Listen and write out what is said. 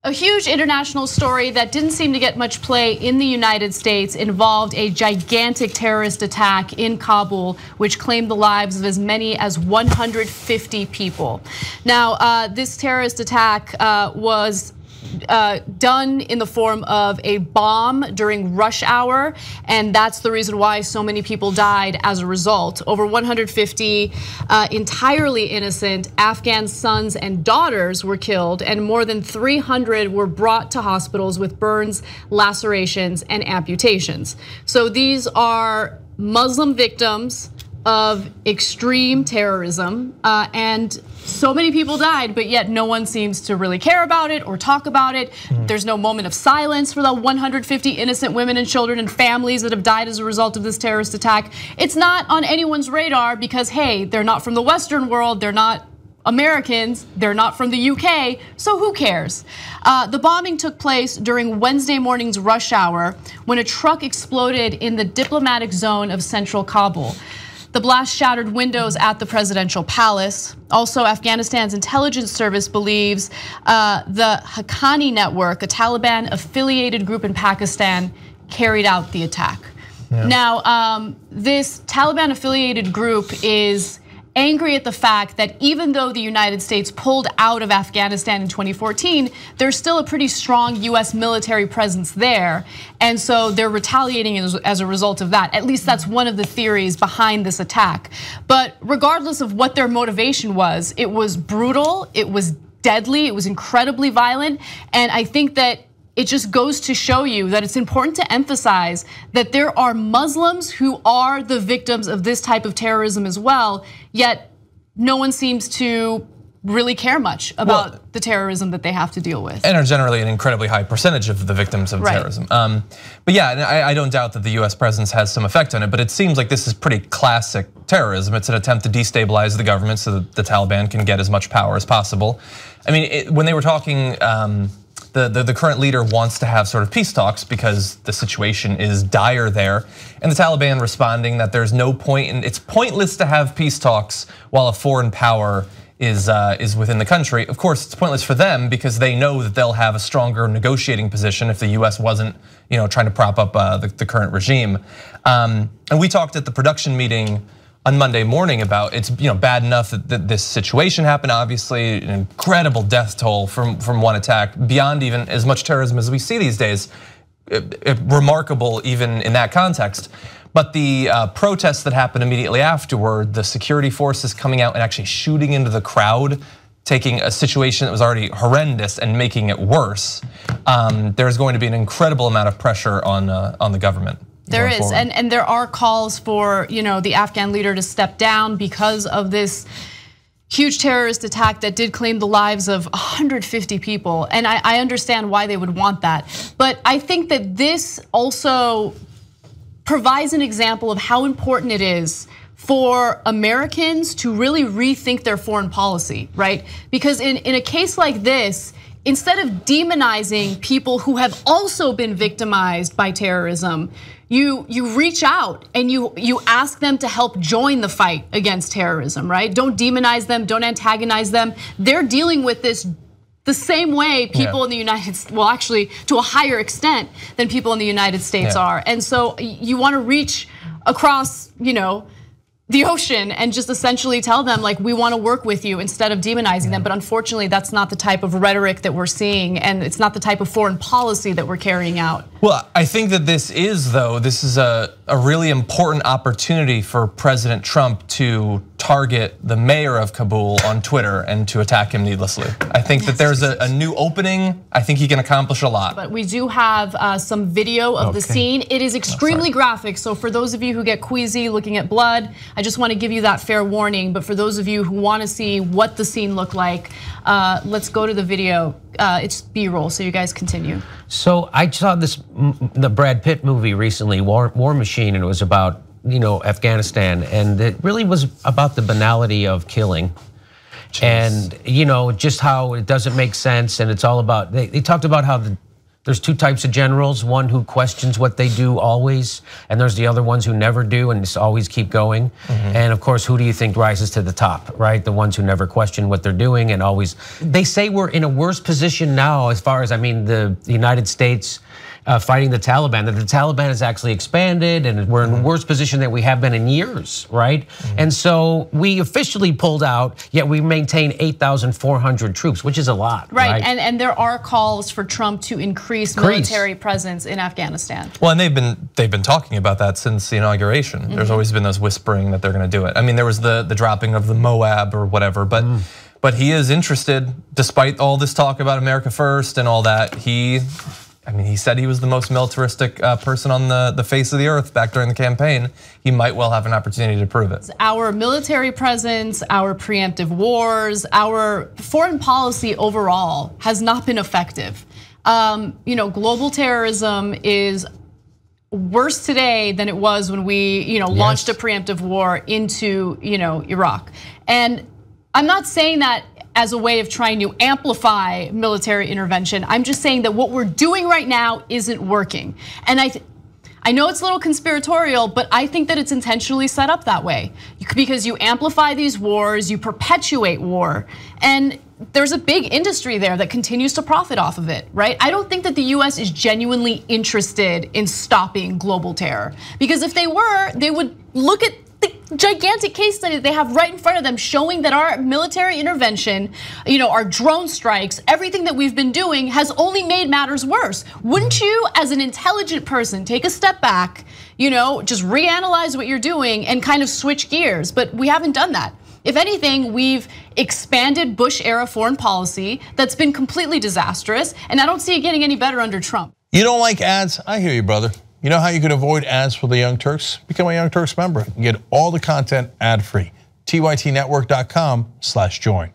A huge international story that didn't seem to get much play in the United States involved a gigantic terrorist attack in Kabul, which claimed the lives of as many as 150 people. Now, this terrorist attack was done in the form of a bomb during rush hour, and that's the reason why so many people died as a result. Over 150 entirely innocent Afghan sons and daughters were killed, and more than 300 were brought to hospitals with burns, lacerations, and amputations. So these are Muslim victims of extreme terrorism, and so many people died, but yet no one seems to really care about it or talk about it. There's no moment of silence for the 150 innocent women and children and families that have died as a result of this terrorist attack. It's not on anyone's radar because, hey, they're not from the Western world, they're not Americans, they're not from the UK, so who cares? The bombing took place during Wednesday morning's rush hour when a truck exploded in the diplomatic zone of central Kabul. The blast shattered windows at the presidential palace. Also, Afghanistan's intelligence service believes the Haqqani network, a Taliban affiliated group in Pakistan, carried out the attack. Yeah. Now, this Taliban affiliated group is angry at the fact that even though the United States pulled out of Afghanistan in 2014, there's still a pretty strong US military presence there. And so they're retaliating as a result of that. At least that's one of the theories behind this attack. But regardless of what their motivation was, it was brutal, it was deadly, it was incredibly violent. And I think that it just goes to show you that it's important to emphasize that there are Muslims who are the victims of this type of terrorism as well, yet no one seems to really care much about the terrorism that they have to deal with. And are generally an incredibly high percentage of the victims of terrorism. But yeah, I don't doubt that the US presence has some effect on it, but it seems like this is pretty classic terrorism. It's an attempt to destabilize the government so that the Taliban can get as much power as possible. I mean, when they were talking, the current leader wants to have sort of peace talks because the situation is dire there. And the Taliban responding that there's no point, and it's pointless to have peace talks while a foreign power is within the country. Of course, it's pointless for them because they know that they'll have a stronger negotiating position if the US wasn't trying to prop up the current regime. And we talked at the production meeting on Monday morning about it's bad enough that this situation happened. Obviously, an incredible death toll from one attack, beyond even as much terrorism as we see these days. Remarkable even in that context. But the protests that happened immediately afterward, the security forces coming out and actually shooting into the crowd, taking a situation that was already horrendous and making it worse. There's going to be an incredible amount of pressure on the government. There is, and there are calls for the Afghan leader to step down because of this huge terrorist attack that did claim the lives of 150 people. And I understand why they would want that. But I think that this also provides an example of how important it is for Americans to really rethink their foreign policy, right? Because in a case like this, instead of demonizing people who have also been victimized by terrorism, you reach out and you ask them to help join the fight against terrorism, right? Don't demonize them, don't antagonize them. They're dealing with this the same way people in the United States, well, actually to a higher extent than people in the United States are. And so you want to reach across, the ocean and just essentially tell them like, we want to work with you instead of demonizing them. But unfortunately, that's not the type of rhetoric that we're seeing, and it's not the type of foreign policy that we're carrying out. Well, I think that this is a really important opportunity for President Trump to target the mayor of Kabul on Twitter and to attack him needlessly. I think that there's a new opening. I think he can accomplish a lot. But we do have some video of the scene. It is extremely graphic. So for those of you who get queasy looking at blood, I just want to give you that fair warning. But for those of you who want to see what the scene looked like, let's go to the video. It's B-roll, so you guys continue. So I saw the Brad Pitt movie recently, War Machine, and it was about Afghanistan, and it really was about the banality of killing. Jeez. And just how it doesn't make sense, and it's all about, they talked about how There's two types of generals, one who questions what they do always, and there's the other ones who never do and just always keep going. And of course, who do you think rises to the top, right? The ones who never question what they're doing and always, they say we're in a worse position now as far as, I mean, the United States fighting the Taliban, that the Taliban has actually expanded and we're in a worse position than we have been in years, right? And so we officially pulled out, yet we maintain 8,400 troops, which is a lot. Right, and there are calls for Trump to increase military presence in Afghanistan. Well, and they've been talking about that since the inauguration. There's always been those whispering that they're gonna do it. I mean, there was the dropping of the Moab or whatever, but he is interested, despite all this talk about America first and all that. He said he was the most militaristic person on the face of the earth back during the campaign. He might well have an opportunity to prove it. Our military presence, our preemptive wars, our foreign policy overall has not been effective. Global terrorism is worse today than it was when we launched a preemptive war into Iraq. And I'm not saying that as a way of trying to amplify military intervention. I'm just saying that what we're doing right now isn't working. And I know it's a little conspiratorial, but I think that it's intentionally set up that way. Because you amplify these wars, you perpetuate war, and there's a big industry there that continues to profit off of it, right? I don't think that the US is genuinely interested in stopping global terror. Because if they were, they would look at the gigantic case study that they have right in front of them showing that our military intervention, our drone strikes, everything that we've been doing has only made matters worse. Wouldn't you, as an intelligent person, take a step back, just reanalyze what you're doing and kind of switch gears? But we haven't done that. If anything, we've expanded Bush-era foreign policy that's been completely disastrous, and I don't see it getting any better under Trump. You don't like ads? I hear you, brother. You know how you can avoid ads for the Young Turks? Become a Young Turks member and get all the content ad-free. TYTnetwork.com/join.